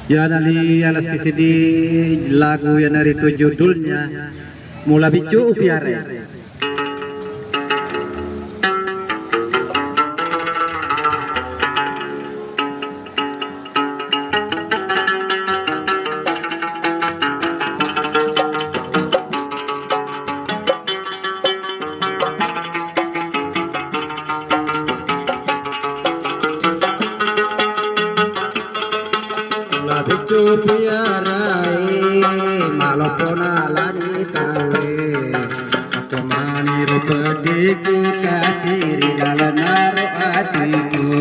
Ya nali ala sisi di lagu yang dari itu judulnya Mula Bicu Piare. Bicu piarai malopona lani tawe aku mani rupediku kasiri dalanaro atiku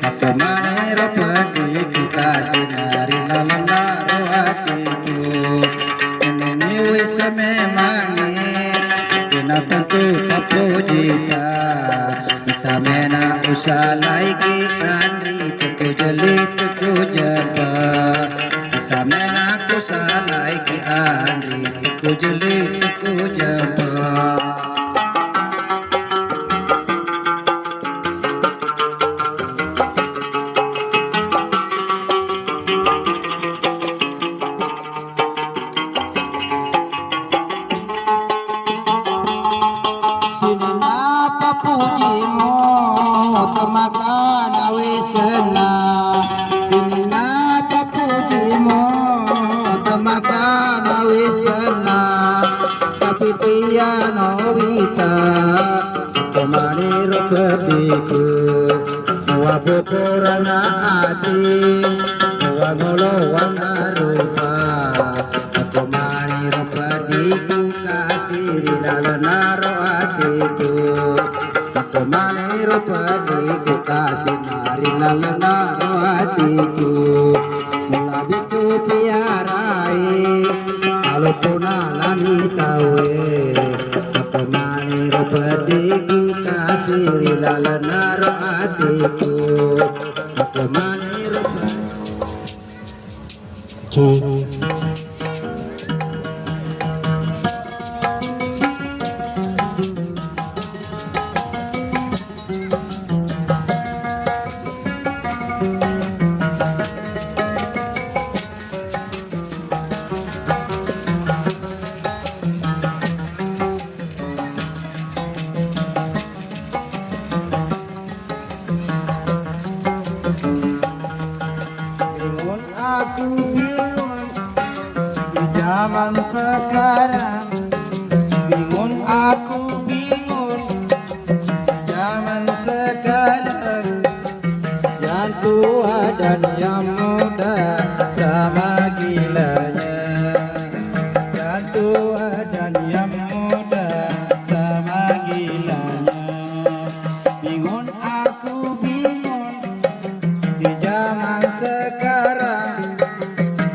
aku mani rupediku kasiri dalanaro atiku ini wis memangi kena tentu papujita kita mena usalai ki andri tuku jeli tuku jaba kita mena usalai ki andri tuku jeli tuku jaba. Pujimu temakan wisena sini nada pujimu temakan wisena tapi tiano wita kemari rupetiku wabu purana ati wangolo wangarupa kemari rupetiku kasih dalanaro atiku kemana rupadiku kasih nari lalanaro hatiku mula bicu piarai kalau punalani tawe kemana rupadiku kasih lalanaro hatiku kemana rupadiku. Zaman sekarang bingung aku bingung zaman sekarang yang tua dan yang muda sama gilanya yang tua dan yang muda sama gilanya bingung aku bingung di zaman sekarang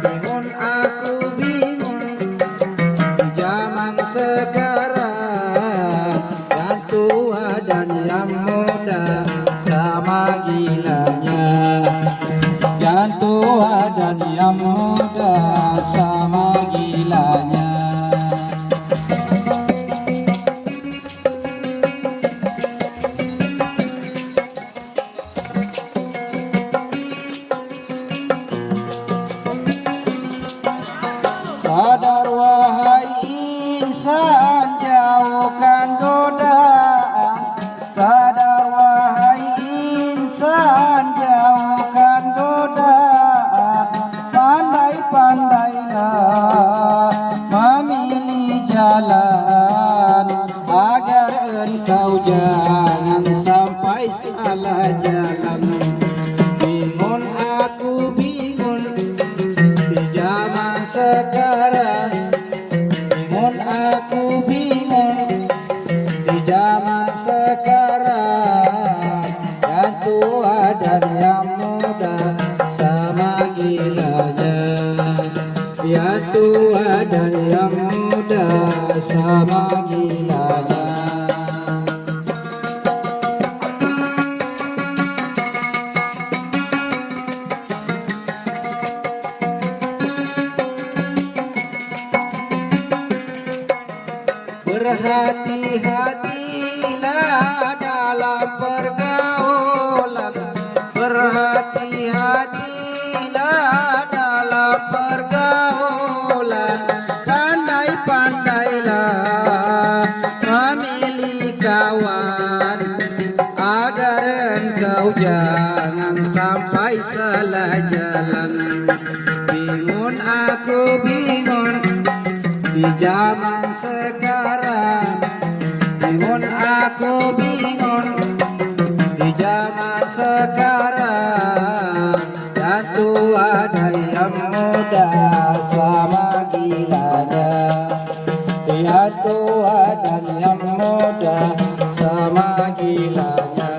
bingung aku sekarang yang tua dan yang muda sama gilanya yang tua dan yang muda sama gilanya. Sadar wahai insan jauhkan godaan sadar wahai insan jauhkan godaan pandai-pandailah memilih jalan agar engkau jangan sampai salah jalan bingung aku bingung di zaman sekarang bingung aku bingung di zaman sekarang yang tua dan yang muda sama gilanya yang tua dan yang muda sama gilanya. jalan, agar engkau jangan sampai salah jalan. Bingung aku bingung di zaman sekarang, bingung aku bingung di zaman sekarang. Dan tuh ada yang muda sama gilanya, ya tuh ada yang muda sama gilanya.